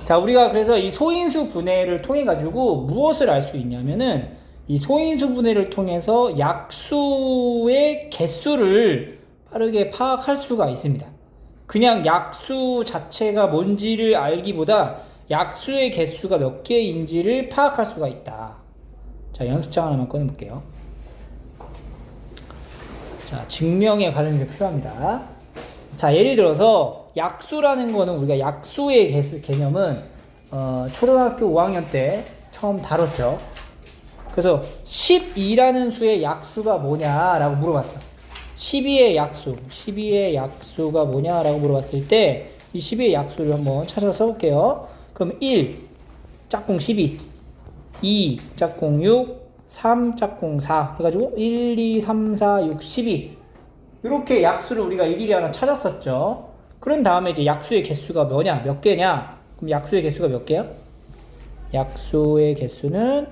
자, 우리가 그래서 이 소인수 분해를 통해 가지고 무엇을 알 수 있냐면은 이 소인수 분해를 통해서 약수의 개수를 빠르게 파악할 수가 있습니다. 그냥 약수 자체가 뭔지를 알기보다 약수의 개수가 몇 개인지를 파악할 수가 있다. 자, 연습장 하나만 꺼내볼게요. 자, 증명에 관련이 좀 필요합니다. 자, 예를 들어서 약수라는 거는 우리가 약수의 개념은 초등학교 5학년 때 처음 다뤘죠. 그래서 12라는 수의 약수가 뭐냐라고 물어봤어. 12의 약수가 뭐냐라고 물어봤을 때 이 12의 약수를 한번 찾아서 써볼게요. 그럼 1 짝꿍 12, 2 짝꿍 6, 3 짝꿍 4 해가지고 1, 2, 3, 4, 6, 12 이렇게 약수를 우리가 일일이 하나 찾았었죠. 그런 다음에 이제 약수의 개수가 뭐냐, 몇 개냐? 그럼 약수의 개수가 몇 개야? 약수의 개수는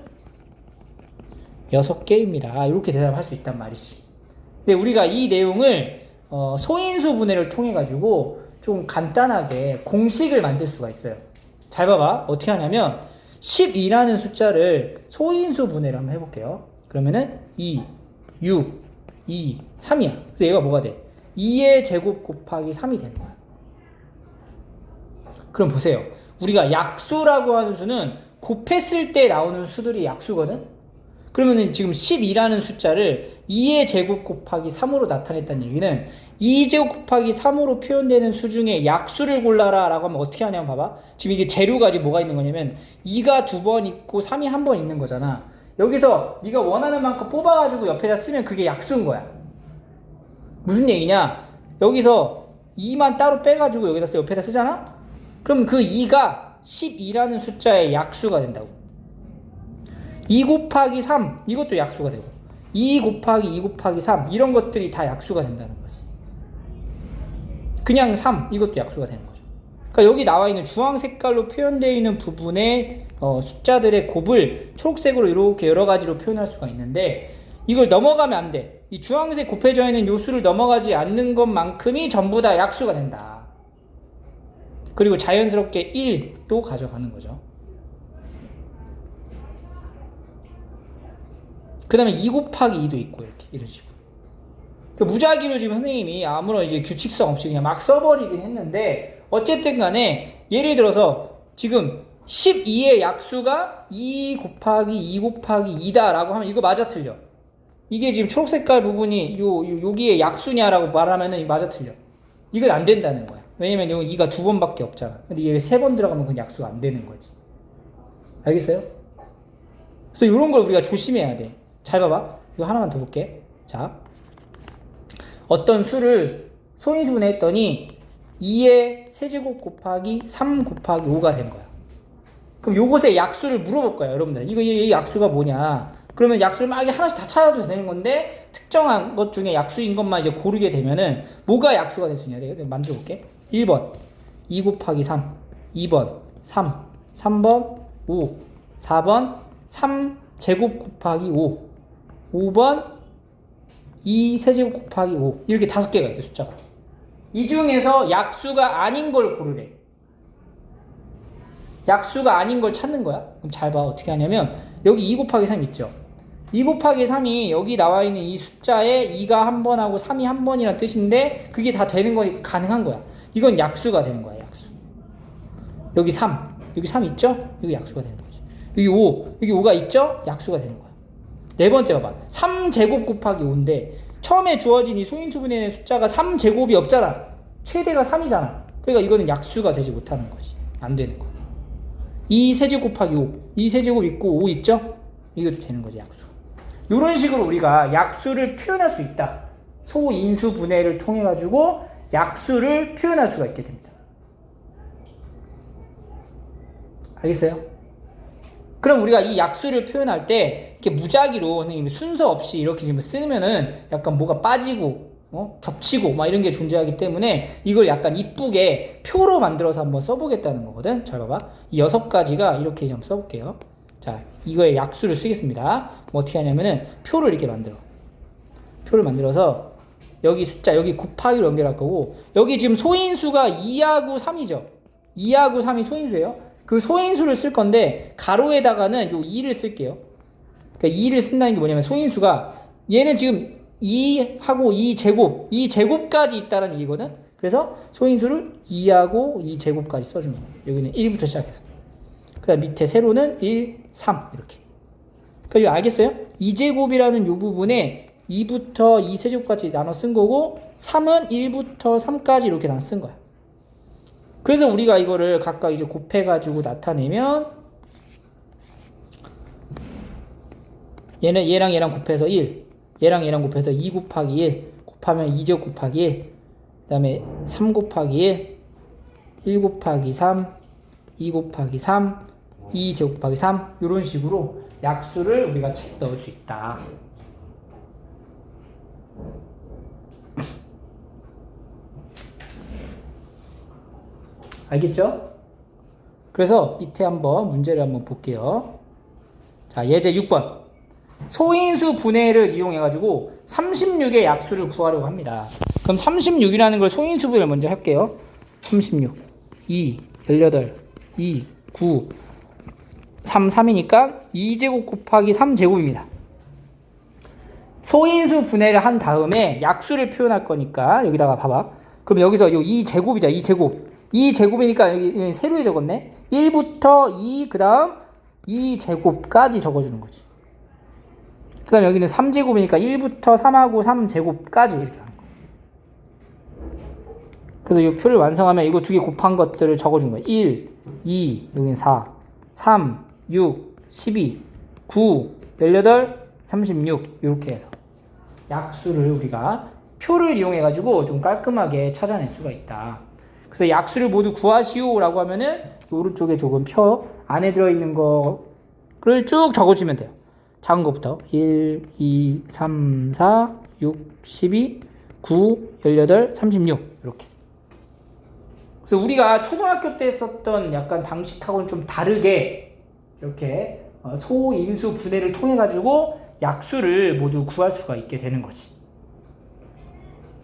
6개입니다. 이렇게 대답할 수 있단 말이지. 근데 우리가 이 내용을 소인수 분해를 통해 가지고 좀 간단하게 공식을 만들 수가 있어요. 잘 봐봐. 어떻게 하냐면 12라는 숫자를 소인수 분해를 한번 해볼게요. 그러면은 2, 6, 2, 3이야. 그래서 얘가 뭐가 돼? 2의 제곱 곱하기 3이 되는 거야. 그럼 보세요. 우리가 약수라고 하는 수는 곱했을 때 나오는 수들이 약수거든? 그러면은 지금 12라는 숫자를 2의 제곱 곱하기 3으로 나타냈다는 얘기는 2제곱 곱하기 3으로 표현되는 수 중에 약수를 골라라 라고 하면 어떻게 하냐면 봐봐. 지금 이게 재료가 지금 뭐가 있는 거냐면 2가 2번 있고 3이 1번 있는 거잖아. 여기서 네가 원하는 만큼 뽑아가지고 옆에다 쓰면 그게 약수인 거야. 무슨 얘기냐? 여기서 2만 따로 빼가지고 여기다 옆에다 쓰잖아? 그럼 그 2가 12라는 숫자의 약수가 된다고. 2 곱하기 3 이것도 약수가 되고 2 곱하기 2 곱하기 3 이런 것들이 다 약수가 된다는 거지. 그냥 3 이것도 약수가 되는 거죠. 그러니까 여기 나와 있는 주황 색깔로 표현되어 있는 부분의 숫자들의 곱을 초록색으로 이렇게 여러 가지로 표현할 수가 있는데 이걸 넘어가면 안 돼. 이 주황색 곱해져 있는 요 수를 넘어가지 않는 것만큼이 전부 다 약수가 된다. 그리고 자연스럽게 1도 가져가는 거죠. 그 다음에 2 곱하기 2도 있고 이렇게 이런 식으로. 그 무작위로 지금 선생님이 아무런 이제 규칙성 없이 그냥 막 써버리긴 했는데 어쨌든 간에 예를 들어서 지금 12의 약수가 2 곱하기 2 곱하기 2다 라고 하면 이거 맞아 틀려. 이게 지금 초록색깔 부분이 여기에 약수냐라고 말하면은 맞아 틀려. 이건 안 된다는 거야. 왜냐면 여기 2가 2번밖에 없잖아. 근데 이게 3번 들어가면 그건 약수가 안 되는 거지. 알겠어요? 그래서 이런 걸 우리가 조심해야 돼. 잘 봐봐. 이거 하나만 더 볼게. 자, 어떤 수를 소인수분해 했더니 2의 세제곱 곱하기 3 곱하기 5가 된 거야. 그럼 요것의 약수를 물어볼 거야, 여러분들. 이 약수가 뭐냐? 그러면 약수를 막 하나씩 다 찾아도 되는 건데 특정한 것 중에 약수인 것만 이제 고르게 되면은 뭐가 약수가 될 수 있냐? 내가 만들어 볼게. 1번 2 곱하기 3, 2번 3, 3번 5, 4번 3 제곱 곱하기 5, 5번 2 세제곱 곱하기 5 이렇게 5개가 있어요, 숫자가. 이 중에서 약수가 아닌 걸 고르래. 약수가 아닌 걸 찾는 거야. 그럼 잘 봐. 어떻게 하냐면 여기 2 곱하기 3 있죠. 2 곱하기 3이 여기 나와 있는 이 숫자에 2가 한 번 하고 3이 한 번이라는 뜻인데 그게 다 되는 거니까 가능한 거야. 이건 약수가 되는 거야, 약수. 여기 3, 여기 3 있죠? 여기 약수가 되는 거지. 여기 5, 여기 5가 있죠? 약수가 되는 거야. 네 번째 봐봐. 3제곱 곱하기 5인데 처음에 주어진 이 소인수분해의 숫자가 3제곱이 없잖아. 최대가 3이잖아. 그러니까 이거는 약수가 되지 못하는 거지. 안 되는 거. 2 세제곱 곱하기 5. 2 세제곱 있고 5 있죠? 이것도 되는 거지, 약수. 이런 식으로 우리가 약수를 표현할 수 있다. 소인수 분해를 통해 가지고 약수를 표현할 수가 있게 됩니다. 알겠어요? 그럼 우리가 이 약수를 표현할 때 이렇게 무작위로 순서 없이 이렇게 쓰면은 약간 뭐가 빠지고 겹치고 막 이런 게 존재하기 때문에 이걸 약간 이쁘게 표로 만들어서 한번 써보겠다는 거거든. 잘 봐봐. 이 6가지가 이렇게 좀 써볼게요. 자, 이거의 약수를 쓰겠습니다. 어떻게 하냐면은 표를 이렇게 만들어. 표를 만들어서 여기 숫자 여기 곱하기로 연결할 거고 여기 지금 소인수가 2하고 3이죠. 2하고 3이 소인수예요. 그 소인수를 쓸 건데 가로에다가는 요 2를 쓸게요. 그러니까 2를 쓴다는 게 뭐냐면 소인수가 얘는 지금 2하고 2제곱, 2제곱까지 있다는 얘기거든. 그래서 소인수를 2하고 2제곱까지 써주는 거예요. 여기는 1부터 시작해서. 그 다음 밑에 세로는 1, 3 이렇게. 그러니까 이거 알겠어요? 2제곱이라는 요 부분에 2부터 2세제곱까지 나눠 쓴 거고 3은 1부터 3까지 이렇게 나눠 쓴 거야. 그래서 우리가 이거를 각각 이제 곱해가지고 나타내면 얘랑 얘랑 곱해서 1, 얘랑 얘랑 곱해서 2 곱하기 1 곱하면 2제곱 곱하기 1, 그 다음에 3 곱하기 1, 1 곱하기 3, 2 곱하기 3, 2제곱 곱하기 3 이런 식으로 약수를 우리가 넣을 수 있다. 알겠죠? 그래서 밑에 한번 문제를 한번 볼게요. 자, 예제 6번. 소인수 분해를 이용해가지고 36의 약수를 구하려고 합니다. 그럼 36이라는 걸 소인수 분해를 먼저 할게요. 36, 2, 18, 2, 9, 3, 3이니까 2제곱 곱하기 3제곱입니다. 소인수 분해를 한 다음에 약수를 표현할 거니까 여기다가 봐봐. 그럼 여기서 요 2제곱이자 2제곱. 2제곱이니까 여기 세로에 적었네. 1부터 2, 그 다음 2제곱까지 적어주는 거지. 그 다음 여기는 3제곱이니까 1부터 3하고 3제곱까지 이렇게 하는 거야. 그래서 이 표를 완성하면 이거 두 개 곱한 것들을 적어준 거야. 1, 2, 여기는 4, 3, 6, 12, 9, 18, 36 이렇게 해서 약수를 우리가 표를 이용해가지고 좀 깔끔하게 찾아낼 수가 있다. 그래서 약수를 모두 구하시오라고 하면은 오른쪽에 조금 표 안에 들어있는 거를 쭉 적어주면 돼요. 작은 것부터 1, 2, 3, 4, 6, 12, 9, 18, 36 이렇게. 그래서 우리가 초등학교 때 썼던 약간 방식하고는 좀 다르게 이렇게 소인수 분해를 통해 가지고 약수를 모두 구할 수가 있게 되는 거지.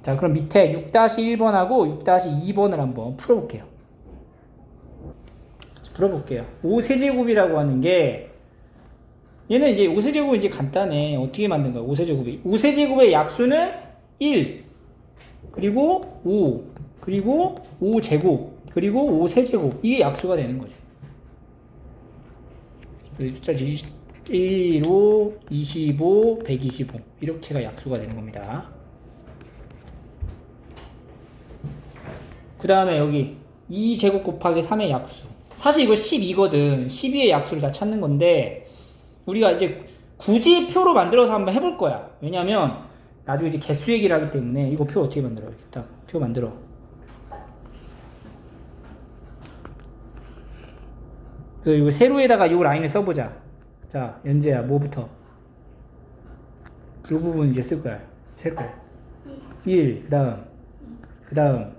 자, 그럼 밑에 6-1번하고 6-2번을 한번 풀어볼게요. 5세제곱이라고 하는 게 얘는 이제 5세제곱은 이제 간단해. 어떻게 만든 거야? 5세제곱이. 5세제곱의 약수는 1, 그리고 5, 그리고 5제곱, 그리고 5세제곱. 이게 약수가 되는 거죠. 숫자 1, 5, 25, 125. 이렇게가 약수가 되는 겁니다. 그 다음에 여기 2제곱 곱하기 3의 약수. 사실 이거 12거든. 12의 약수를 다 찾는 건데 우리가 이제 굳이 표로 만들어서 한번 해볼 거야. 왜냐면 나중에 이제 개수 얘기를 하기 때문에 이거 표 어떻게 만들어? 일단 표 만들어. 그래서 이거 세로에다가 이 라인을 써보자. 자, 연재야, 뭐부터? 이 부분 이제 쓸 거야. 세로에 1, 그 다음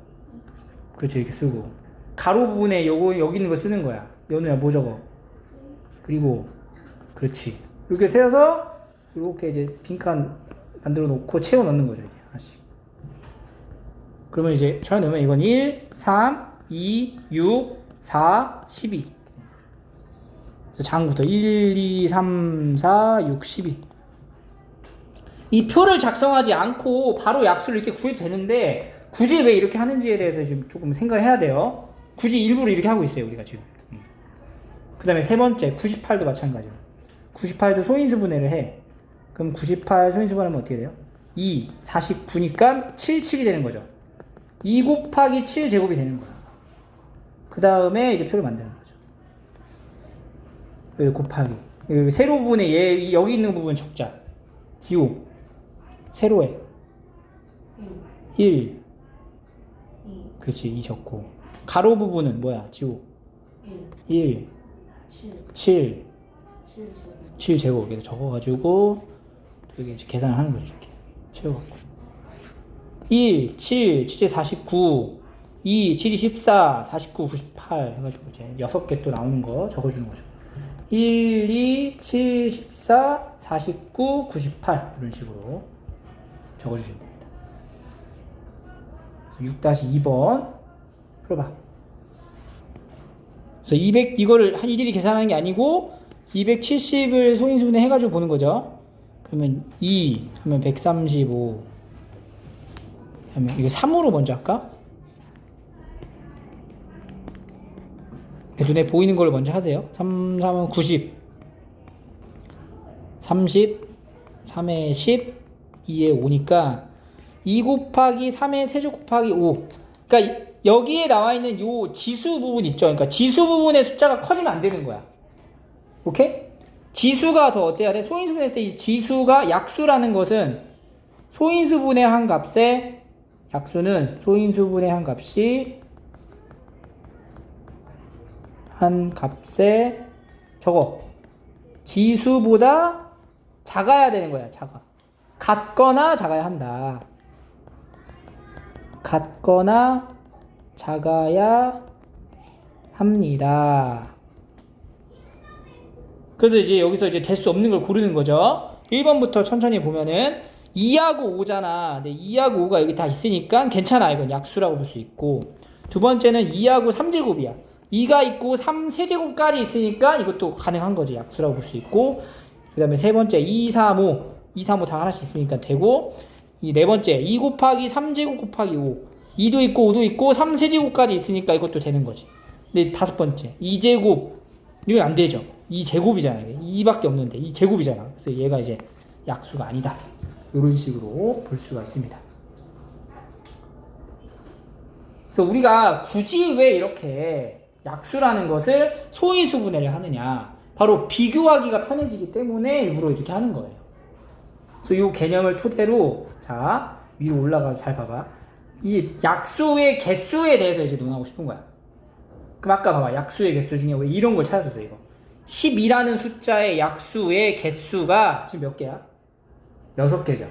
그렇지, 이렇게 쓰고 가로 부분에 여기 있는 거 쓰는 거야. 연우야, 뭐 적어? 그리고 그렇지, 이렇게 세워서 이렇게 이제 빈칸 만들어 놓고 채워 넣는 거죠. 이제 하나씩. 그러면 이제 채워 넣으면 이건 1, 3, 2, 6, 4, 12. 장부터 1, 2, 3, 4, 6, 12. 이 표를 작성하지 않고 바로 약수를 이렇게 구해도 되는데 굳이 왜 이렇게 하는지에 대해서 지금 조금 생각을 해야 돼요. 굳이 일부러 이렇게 하고 있어요, 우리가 지금. 그 다음에 세 번째 98도 마찬가지로 98도 소인수 분해를 해. 그럼 98 소인수 분해하면 어떻게 돼요? 2, 49니까 77이 되는 거죠. 2 곱하기 7제곱이 되는 거야. 그 다음에 이제 표를 만드는 거죠. 여기 곱하기 여기 세로 부분에 여기 있는 부분 적자. 기호 세로에 1, 그렇지, 2 적고 가로 부분은 뭐야? 지호 1, 7 7제곱 이렇게 적어가지고 여기 이제 계산을 하는 거죠. 이렇게 채워갖고 1, 7, 7에 49 2, 7이 14 49, 98 해가지고 이제 6개 또 나오는 거 적어주는 거죠. 1, 2, 7, 14 49, 98 이런 식으로 적어주시면 됩니다. 6-2번 풀어봐. 그래서 200 이거를 일일이 계산하는 게 아니고 270을 소인수분해 해가지고 보는 거죠. 그러면 2 하면 135 하면 이거 3으로 먼저 할까? 눈에 보이는 걸로 먼저 하세요. 3, 3은 90 30 3에 10 2에 5니까 2 곱하기 3의 세제곱 곱하기 5. 그러니까 여기에 나와 있는 요 지수 부분 있죠. 그러니까 지수 부분의 숫자가 커지면 안 되는 거야. 오케이? 지수가 더 어때야 돼? 소인수분해했을 때 이 지수가 약수라는 것은 소인수분해 한 값에 약수는 소인수분해 한 값이 한 값에 저거 지수보다 작아야 되는 거야. 작아. 같거나 작아야 한다. 같거나 작아야 합니다. 그래서 이제 여기서 이제 될 수 없는 걸 고르는 거죠. 1번부터 천천히 보면은 2하고 5잖아. 근데 2하고 5가 여기 다 있으니까 괜찮아. 이건 약수라고 볼 수 있고. 두 번째는 2하고 3제곱이야. 2가 있고 3세제곱까지 있으니까 이것도 가능한 거지. 약수라고 볼 수 있고. 그 다음에 세 번째 2, 3, 5. 2, 3, 5 다 하나씩 있으니까 되고. 이 네 번째 2 곱하기 3제곱 곱하기 5. 2도 있고 5도 있고 3세제곱까지 있으니까 이것도 되는 거지. 근데 다섯 번째 2제곱. 이건 안 되죠. 2제곱이잖아. 2밖에 없는데 2제곱이잖아. 그래서 얘가 이제 약수가 아니다. 이런 식으로 볼 수가 있습니다. 그래서 우리가 굳이 왜 이렇게 약수라는 것을 소인수분해를 하느냐. 바로 비교하기가 편해지기 때문에 일부러 이렇게 하는 거예요. 그래서 이 개념을 토대로 자 위로 올라가서 잘 봐봐. 이 약수의 개수에 대해서 이제 논하고 싶은 거야. 그럼 아까 봐봐. 약수의 개수 중에 왜 이런 걸 찾았었어 이거. 12라는 숫자의 약수의 개수가 지금 몇 개야? 6개죠.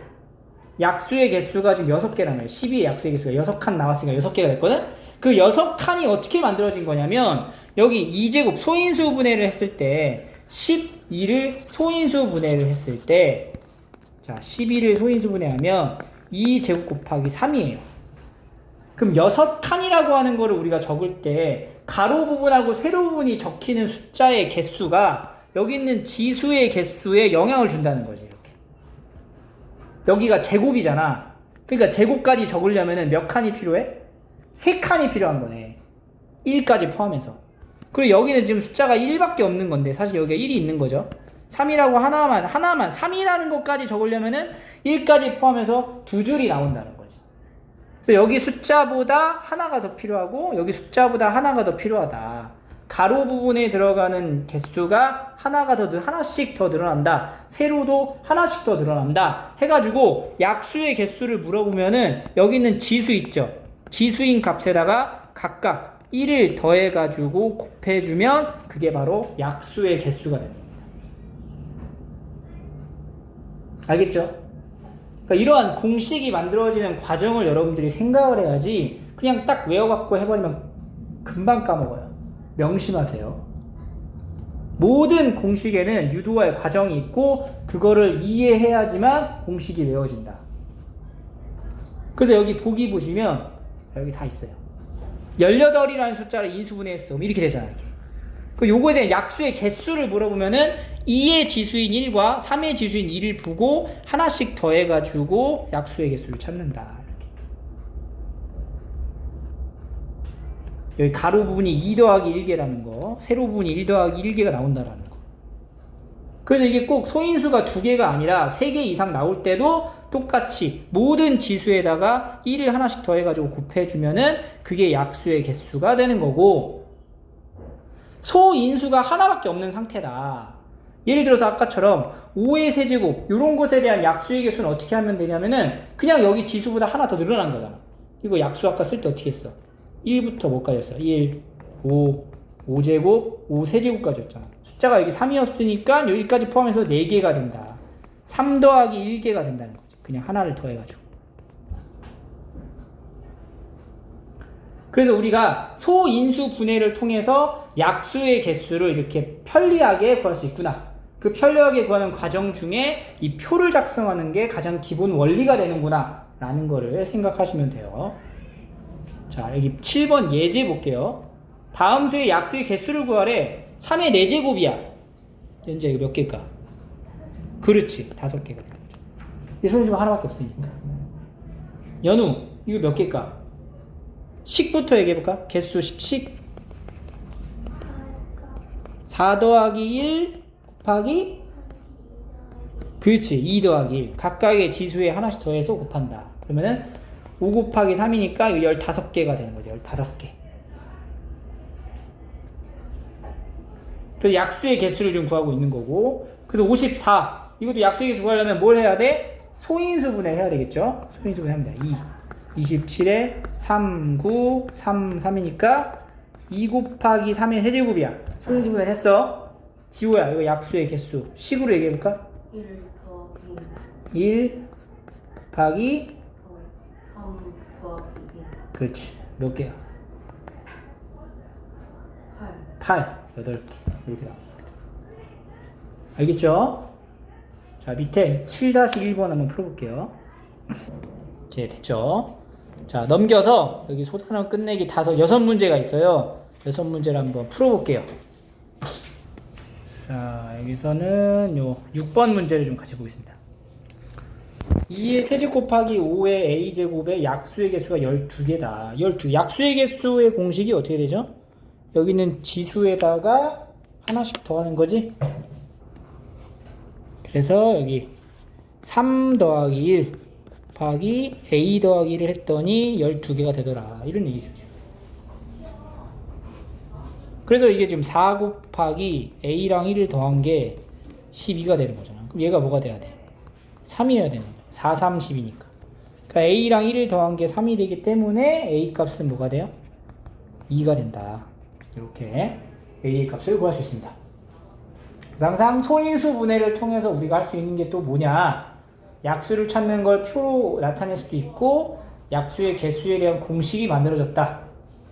약수의 개수가 지금 6개라는 거예요. 12의 약수의 개수가 6칸 나왔으니까 6개가 됐거든? 그 6칸이 어떻게 만들어진 거냐면 여기 2제곱 소인수 분해를 했을 때 12를 소인수 분해를 했을 때 자 12를 소인수 분해하면 2제곱 곱하기 3이에요. 그럼 6칸이라고 하는 거를 우리가 적을 때 가로 부분하고 세로 부분이 적히는 숫자의 개수가 여기 있는 지수의 개수에 영향을 준다는 거지. 이렇게 여기가 제곱이잖아. 그러니까 제곱까지 적으려면 몇 칸이 필요해? 3칸이 필요한 거네. 1까지 포함해서. 그리고 여기는 지금 숫자가 1밖에 없는 건데 사실 여기가 1이 있는 거죠. 3이라고 하나만 3이라는 것까지 적으려면은 1까지 포함해서 두 줄이 나온다는 거지. 그래서 여기 숫자보다 하나가 더 필요하고 여기 숫자보다 하나가 더 필요하다. 가로 부분에 들어가는 개수가 하나씩 더 늘어난다. 세로도 하나씩 더 늘어난다. 해가지고 약수의 개수를 물어보면은 여기 있는 지수 있죠. 지수인 값에다가 각각 1을 더해가지고 곱해주면 그게 바로 약수의 개수가 됩니다. 알겠죠? 그러니까 이러한 공식이 만들어지는 과정을 여러분들이 생각을 해야지 그냥 딱 외워갖고 해버리면 금방 까먹어요. 명심하세요. 모든 공식에는 유도할 과정이 있고 그거를 이해해야지만 공식이 외워진다. 그래서 여기 보기 보시면 여기 다 있어요. 18이라는 숫자를 인수분해했어. 이렇게 되잖아요. 그 요거에 대한 약수의 개수를 물어보면은 2의 지수인 1과 3의 지수인 2를 보고 하나씩 더해가지고 약수의 개수를 찾는다. 이렇게. 여기 가로 부분이 2 더하기 1개라는 거, 세로 부분이 1 더하기 1개가 나온다라는 거. 그래서 이게 꼭 소인수가 2개가 아니라 3개 이상 나올 때도 똑같이 모든 지수에다가 1을 하나씩 더해가지고 곱해주면은 그게 약수의 개수가 되는 거고, 소인수가 하나밖에 없는 상태다. 예를 들어서 아까처럼 5의 세제곱 이런 것에 대한 약수의 개수는 어떻게 하면 되냐면은 그냥 여기 지수보다 하나 더 늘어난 거잖아. 이거 약수 아까 쓸 때 어떻게 했어? 1부터 뭐까지 했어? 1, 5, 5제곱, 5세제곱까지 였잖아. 숫자가 여기 3이었으니까 여기까지 포함해서 4개가 된다. 3 더하기 1개가 된다는 거지. 그냥 하나를 더해가지고. 그래서 우리가 소인수 분해를 통해서 약수의 개수를 이렇게 편리하게 구할 수 있구나. 그 편리하게 구하는 과정 중에 이 표를 작성하는 게 가장 기본 원리가 되는구나 라는 거를 생각하시면 돼요. 자, 여기 7번 예제 볼게요. 다음 수의 약수의 개수를 구하래. 3의 4제곱이야. 현재 이거 몇 개일까? 그렇지. 5개가 되는 거죠. 이 소인수가 하나밖에 없으니까. 연우, 이거 몇 개일까? 식부터 얘기해볼까? 개수 식. 4 더하기 1 곱하기 그렇지. 2 더하기 1. 각각의 지수에 하나씩 더해서 곱한다. 그러면은 5 곱하기 3이니까 이거 15개가 되는 거죠. 15개. 그래서 약수의 개수를 좀 구하고 있는 거고. 그래서 54. 이것도 약수의 개수 구하려면 뭘 해야 돼? 소인수분해 해야 되겠죠? 소인수분해 합니다. 2. 27에 3, 9, 3, 3이니까 2 곱하기 3의 세제곱이야. 소인수분해를 했어. 지호야, 이거 약수의 개수. 식으로 얘기해볼까? 1 더하기 1 곱하기 3 더하기 1. 그렇지. 몇 개야? 8. 8. 8개. 이렇게 나옵니다. 알겠죠? 자, 밑에 7-1번 한번 풀어볼게요. 이제 됐죠? 자, 넘겨서 여기 소단원 끝내기 6문제가 있어요. 6문제를 한번 풀어볼게요. 자, 여기서는 요 6번 문제를 좀 같이 보겠습니다. 2의 세제곱 곱하기 5의 a제곱의 약수의 개수가 12개다. 12. 약수의 개수의 공식이 어떻게 되죠? 여기는 지수에다가 하나씩 더하는 거지? 그래서 여기 3 더하기 1 곱하기 a 더하기 1을 했더니 12개가 되더라. 이런 얘기죠. 그래서 이게 지금 4 곱하기 a랑 1을 더한 게 12가 되는 거잖아. 그럼 얘가 뭐가 돼야 돼? 3이어야 되는 거야. 4, 3, 10이니까. 그러니까 a랑 1을 더한 게 3이 되기 때문에 a 값은 뭐가 돼요? 2가 된다. 이렇게 a 값을 구할 수 있습니다. 항상 소인수 분해를 통해서 우리가 할 수 있는 게 또 뭐냐? 약수를 찾는 걸 표로 나타낼 수도 있고 약수의 개수에 대한 공식이 만들어졌다.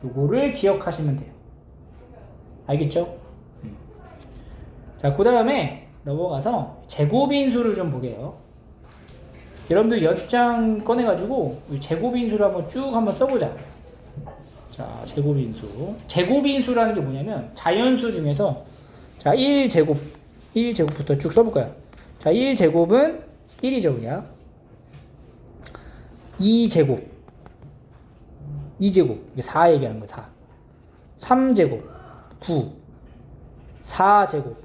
요거를 기억하시면 돼요. 알겠죠? 자, 그 다음에 넘어가서 제곱인수를 좀 보게요. 여러분들 연습장 꺼내가지고 제곱인수를 한번 쭉 한번 써보자. 자, 제곱인수. 제곱인수라는 게 뭐냐면 자연수 중에서 자, 1제곱부터 쭉 써볼까요? 자, 1제곱은 1이죠, 그냥. 2제곱. 2제곱. 이게 4 얘기하는 거야, 4. 3제곱. 9. 4제곱.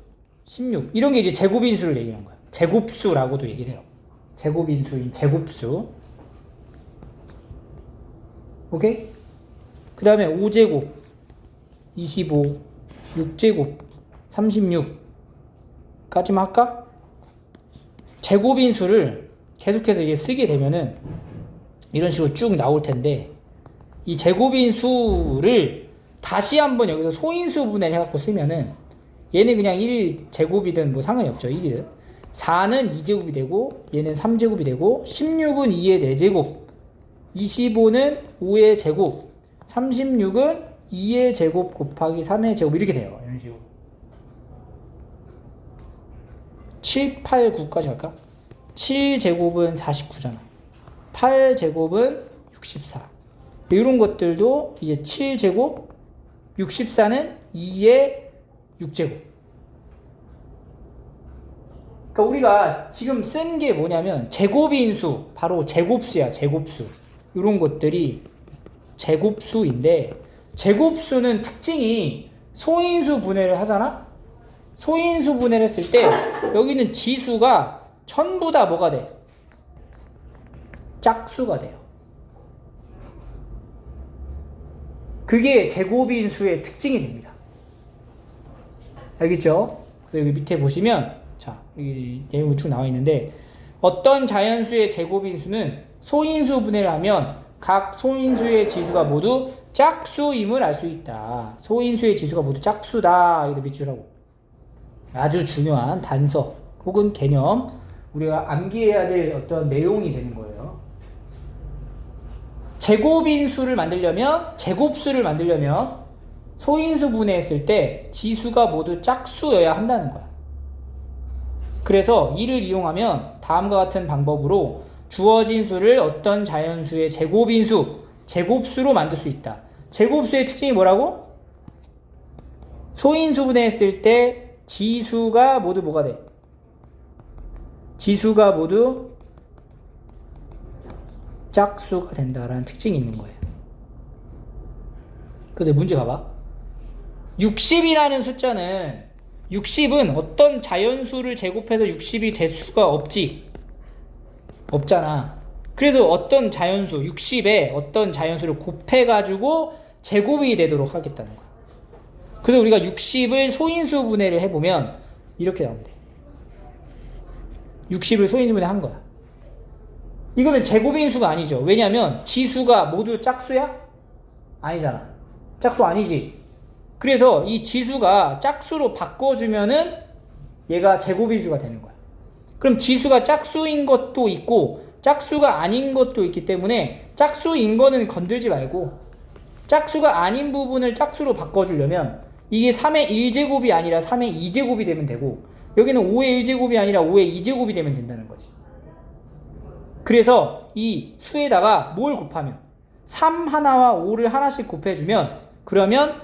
16. 이런 게 이제 제곱인수를 얘기하는 거야. 제곱수라고도 얘기를 해요. 제곱인수인 제곱수. 오케이? 그 다음에 5제곱. 25. 6제곱. 36까지만 할까? 제곱인수를 계속해서 이제 쓰게 되면은 이런 식으로 쭉 나올 텐데 이 제곱인수를 다시 한번 여기서 소인수 분해를 해갖고 쓰면은 얘는 그냥 1제곱이든 뭐 상관이 없죠. 1이든 4는 2제곱이 되고 얘는 3제곱이 되고 16은 2의 4제곱 25는 5의 제곱 36은 2의 제곱 곱하기 3의 제곱 이렇게 돼요. 이런 식으로 7, 8, 9까지 할까? 7제곱은 49잖아. 8제곱은 64. 이런 것들도 이제 7제곱, 64는 2의 6제곱. 그러니까 우리가 지금 쓴 게 뭐냐면 제곱인수, 바로 제곱수야, 제곱수. 이런 것들이 제곱수인데 제곱수는 특징이 소인수 분해를 하잖아? 소인수 분해를 했을 때 여기는 지수가 전부 다 뭐가 돼? 짝수가 돼요. 그게 제곱인수의 특징이 됩니다. 알겠죠? 여기 밑에 보시면 자, 여기 내용이 쭉 나와 있는데 어떤 자연수의 제곱인수는 소인수 분해를 하면 각 소인수의 지수가 모두 짝수임을 알 수 있다. 소인수의 지수가 모두 짝수다. 이렇게 밑줄하고 아주 중요한 단서 혹은 개념 우리가 암기해야 될 어떤 내용이 되는 거예요. 제곱인수를 만들려면 제곱수를 만들려면 소인수 분해했을 때 지수가 모두 짝수여야 한다는 거야. 그래서 이를 이용하면 다음과 같은 방법으로 주어진 수를 어떤 자연수의 제곱인수, 제곱수로 만들 수 있다. 제곱수의 특징이 뭐라고? 소인수분해 했을 때 지수가 모두 뭐가 돼? 지수가 모두 짝수가 된다라는 특징이 있는 거예요. 그래서 문제 봐봐. 60이라는 숫자는 60은 어떤 자연수를 제곱해서 60이 될 수가 없지. 없잖아. 그래서 어떤 자연수 60에 어떤 자연수를 곱해가지고 제곱이 되도록 하겠다는 거야. 그래서 우리가 60을 소인수 분해를 해보면 이렇게 나오면 돼. 60을 소인수 분해한 거야. 이거는 제곱인수가 아니죠. 왜냐면 지수가 모두 짝수야? 아니잖아. 짝수 아니지. 그래서 이 지수가 짝수로 바꿔주면은 얘가 제곱인수가 되는 거야. 그럼 지수가 짝수인 것도 있고 짝수가 아닌 것도 있기 때문에 짝수인 거는 건들지 말고 짝수가 아닌 부분을 짝수로 바꿔주려면 이게 3의 1제곱이 아니라 3의 2제곱이 되면 되고 여기는 5의 1제곱이 아니라 5의 2제곱이 되면 된다는 거지. 그래서 이 수에다가 뭘 곱하면 3 하나와 5를 하나씩 곱해주면 그러면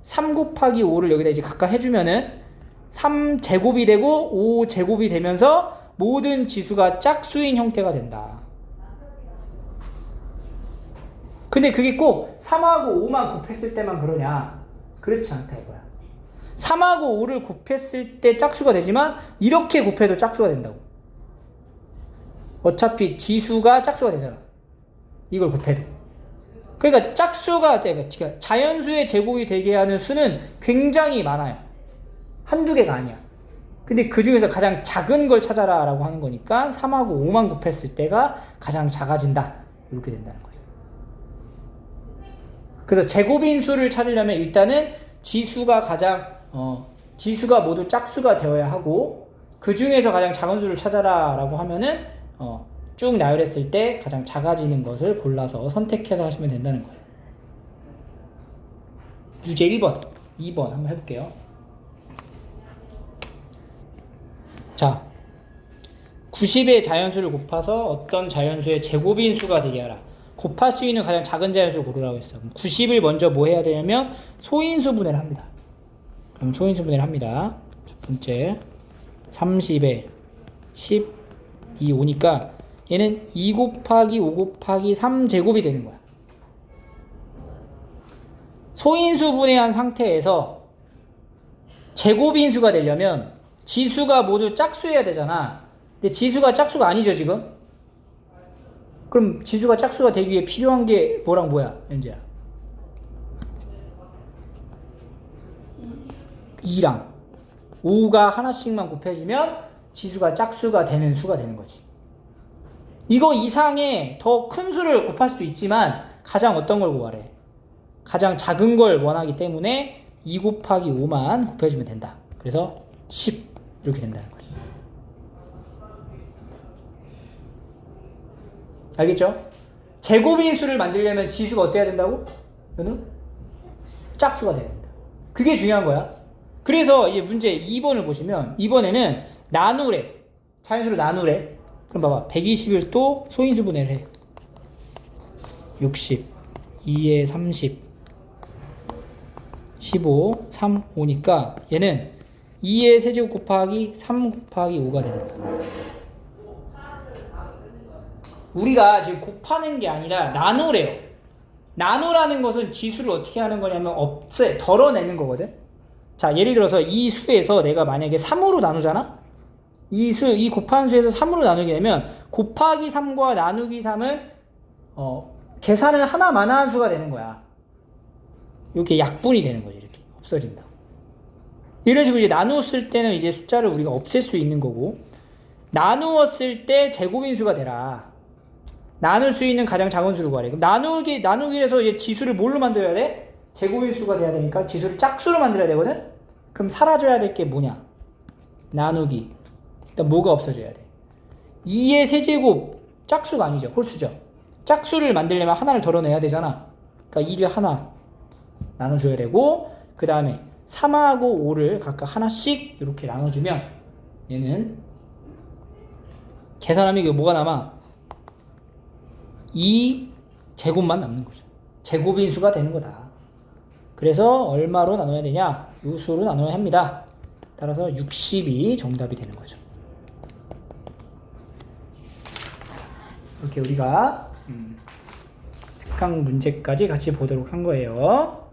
3 곱하기 5를 여기다 이제 각각 해주면은 3제곱이 되고 5제곱이 되면서 모든 지수가 짝수인 형태가 된다. 근데 그게 꼭 3하고 5만 곱했을 때만 그러냐? 그렇지 않다 이거야. 3하고 5를 곱했을 때 짝수가 되지만 이렇게 곱해도 짝수가 된다고. 어차피 지수가 짝수가 되잖아. 이걸 곱해도. 그러니까 짝수가 그러니까 자연수의 제곱이 되게 하는 수는 굉장히 많아요. 한두 개가 아니야. 근데 그 중에서 가장 작은 걸 찾아라 라고 하는 거니까 3하고 5만 곱했을 때가 가장 작아진다. 이렇게 된다는 거죠. 그래서 제곱인 수를 찾으려면 일단은 지수가 지수가 모두 짝수가 되어야 하고 그 중에서 가장 작은 수를 찾아라 라고 하면은 쭉 나열했을 때 가장 작아지는 것을 골라서 선택해서 하시면 된다는 거예요. 유제 1번, 2번 한번 해볼게요. 자, 90의 자연수를 곱해서 어떤 자연수의 제곱인 수가 되게 하라. 곱할 수 있는 가장 작은 자연수를 고르라고 했어. 90을 먼저 뭐 해야 되냐면 소인수 분해를 합니다. 그럼 소인수 분해를 합니다. 첫 번째 30에 10, 2, 5니까 얘는 2 곱하기 5 곱하기 3제곱이 되는 거야. 소인수 분해한 상태에서 제곱인수가 되려면 지수가 모두 짝수여야 되잖아. 근데 지수가 짝수가 아니죠 지금? 그럼 지수가 짝수가 되기 위해 필요한 게 뭐랑 뭐야 연재야? 2랑 5가 하나씩만 곱해지면 지수가 짝수가 되는 수가 되는 거지. 이거 이상의 더 큰 수를 곱할 수도 있지만 가장 어떤 걸 구하래? 가장 작은 걸 원하기 때문에 2 곱하기 5만 곱해주면 된다. 그래서 10 이렇게 된다는 거지. 알겠죠? 제곱인 수를 만들려면 지수가 어때야 된다고? 이거는 짝수가 돼야 된다. 그게 중요한 거야. 그래서 이제 문제 2번을 보시면 이번에는 나누래. 자연수로 나누래. 그럼 봐봐. 120을 또 소인수 분해를 해. 60, 2에 30, 15, 3, 5니까 얘는 2의 세제곱 곱하기 3 곱하기 5가 된다. 우리가 지금 곱하는 게 아니라 나누래요. 나누라는 것은 지수를 어떻게 하는 거냐면 덜어내는 거거든. 자, 예를 들어서 이 수에서 내가 만약에 3으로 나누잖아? 이 곱한 수에서 3으로 나누게 되면 곱하기 3과 나누기 3은 계산을 하나만 한 수가 되는 거야. 이렇게 약분이 되는 거지. 이렇게 없어진다. 이런 식으로 이제 나누었을 때는 이제 숫자를 우리가 없앨 수 있는 거고, 나누었을 때 제곱인수가 되라. 나눌 수 있는 가장 작은 수를 구하래. 그럼 나누기에서 이제 지수를 뭘로 만들어야 돼? 제곱인수가 돼야 되니까 지수를 짝수로 만들어야 되거든? 그럼 사라져야 될 게 뭐냐? 나누기. 일단 뭐가 없어져야 돼? 2의 세제곱 짝수가 아니죠. 홀수죠. 짝수를 만들려면 하나를 덜어내야 되잖아. 그러니까 2를 하나 나눠줘야 되고, 그 다음에 3하고 5를 각각 하나씩 이렇게 나눠주면 얘는 계산하면 이게 뭐가 남아? 2 제곱만 남는 거죠. 제곱인수가 되는 거다. 그래서 얼마로 나눠야 되냐? 요 수로 나눠야 합니다. 따라서 60이 정답이 되는 거죠. 이렇게 우리가 특강 문제까지 같이 보도록 한 거예요.